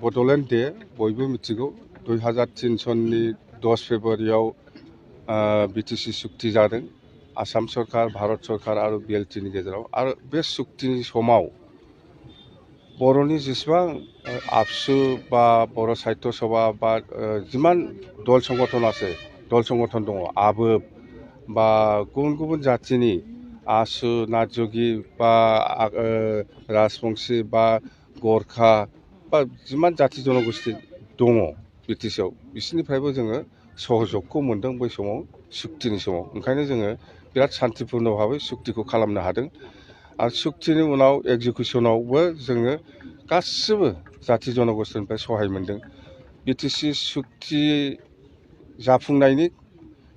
Bodoland day बयबो मिथिगौ 2003 सननि 10 फेब्रुवारियाव BTC सुक्ति जादों आसाम सरकार भारत सरकार आरो बिएलटिनि गेजेराव आरो बे सुक्तिनि समाव बर'नि जेसेबां आबसु बा बर' साहित्य सभा बा जिमान दल संगठन दङ आबोब बा गुबुन गुबुन जातिनि आसु नाथजोगि बा राजबंशी बा गरखा बा जिमान जाति जनगोष्ठी दङ बिटिसिआव बिसोरनिफ्रायबो जोङो सहजगखौ मोनदों बै समाव सुक्तिनि समाव ओंखायनो जोङो बिराद शान्तिपूर्ण भाबै सुक्तिखौ खालामनो हादों आरो सुक्तिनि उनाव एग्जिकिउसनावबो जोङो गासिबो जाति जनगोष्ठीनिफ्राय सहाय मोनदों बिटिसि सुक्ति जाफुंनायनि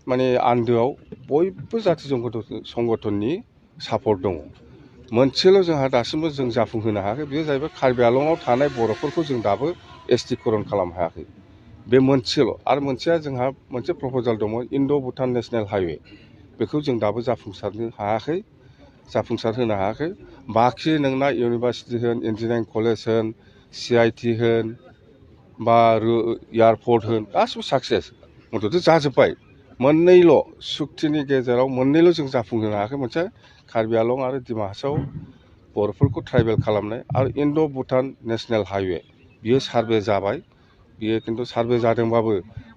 माने आन्दोआव बयबो जाति संगठननि सापर्ट दङ मोनसेल' जोंहा दासिमबो जों जाफुंहोनो हायाखै बेयो जाहैबाय कार्बि आंलंआव थानाय बर'फोरखौ जों दाबो एसटिकरन खालामनो हायाखै बे मोनसेल' आरो मोनसेया जोंहा मोनसे प्रप'जाल दङ इन्ड' भुटान नेशनेल हाइवे बेखौ जों दाबो जाफुंसार होनो हायाखै बाखि नोंना इउनिभार्सिटि होन इन्जिनियारिं कलेज होन CIT होन बा एयारपर्ट होन गासिबो साक्सेस मथथे जाजोब्बाय मोननैल' सुक्तिनि गेजेराव मोननैल' जों जाफुंहोनो हायाखै मोनसे कार्बि आंलं आरो डिमा हासाव बर'फोरखौ ट्राइबेल खालामनाय आरो इन्ड' भुटान नेशनेल हाइवे बियो सार्भे जाबाय बियो खिन्थु सार्भे जादोंबाबो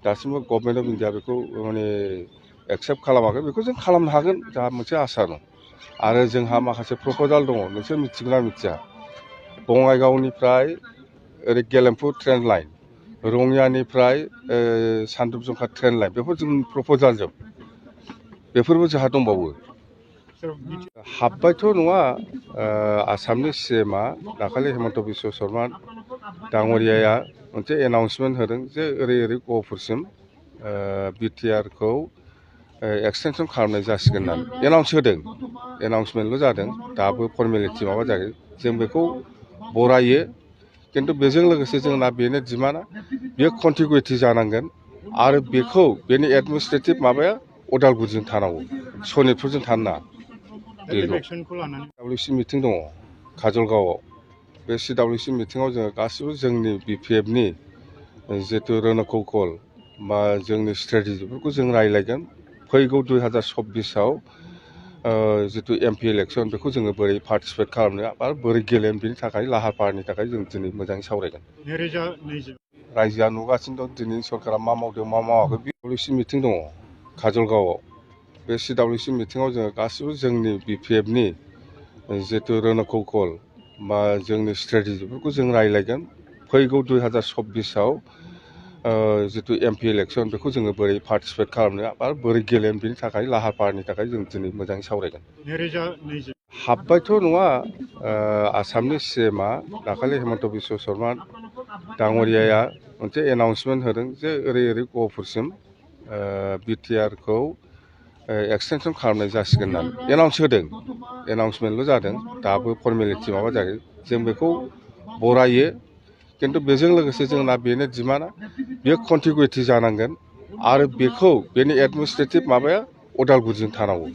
दासिमबो गभर्नमेन्ट अफ इन्डिया बेखौ माने एक्सेप्ट खालामाखै बेखौ जों खालामनो हागोन जोंहा मोनसे आसा दं आरो जोंहा माखासे प्रप'जाल दङ नोंसोर मिथिगोना मिथिया बङाइगावनिफ्राय ओरै Gelephu train line रङियानिफ्राय सानदुब जंखा train line बेफोर जोंनि प्रप'जाल जोब बेफोरबो जोंहा दंबावो हाबबायथ' नङा आसामनि CMआ दाखालि हेमन्त बिश्व शर्मा दाङ'रियाया मोनसे एनाउन्समेन्ट होदों जे ओरै गहपुरसिम BTRखौ एक्सटेनसन खालामनाय जासिगोन होननानै एनाउन्स होदों एनाउन्समेन्टल' जादों दाबो फर्मेलिटि माबा जायाखै जों बेखौ बरायो खिन्थु बेजों लोगोसे जोंना बेनो डिमान्डआ बेयो कन्टिगुइटि जानांगोन आरो बेखौ बेनि एडमिनिस्ट्रेटिभ माबाया अदालगुरिजों थानांगौ सनितपुरजों थानो नाङा CWC मिटिं दङ काजलगावआव बे CWC मिटिङाव जोङो गासिबो जोंनि BPFनि जितु रोनकौकल बा जोंनि स्ट्रेटेजिफोरखौ जों रायज्लायगोन फैगौ 2024आव जितु MP इलेक्सन बेखौ जोङो बोरै पार्टिसिपेट खालामनो आरो बोरै गेलेनो बेनि थाखाय लाहार फाहारनि थाखाय जों दिनै मोजाङै सावरायगोन रायजोआ नुगासिनो दं दिनैनि सरकारा मा मावदों मा मावाखै CWC मिटिं दङ काजलगावआव बे CWC मिटिङाव जोङो गासिबो जोंनि BPFनि जितु रोनकौकल बा जोंनि स्ट्रेटेजिफोरखौ जों रायज्लायगोन फैगौ 2024आव जितु MP इलेक्सन बेखौ जोङो बोरै पार्टिसिपेट खालामनो आरो बोरै गेलेनो बेनि थाखाय लाहार फाहारनि थाखाय जों दिनै मोजाङै सावरायगोन हाबबायथ' नङा आसामनि CMआ दाखालि हेमन्त बिश्व शर्मा दाङ'रियाया मोनसे एनाउन्समेन्ट होदों जे ओरै गहपुरसिम BTRखौ एक्सटेनसन खालामनाय जासिगोन होननानै एनाउन्स होदों एनाउन्समेन्टल' जादों दाबो फर्मेलिटि माबा जायाखै जों बेखौ बरायो खिन्थु बेजों लोगोसे जोंना बेनो डिमान्डआ बेयो कन्टिगुइटि जानांगोन आरो बेखौ बेनि एडमिनिस्ट्रेटिभ माबाया अदालगुरिजों थानांगौ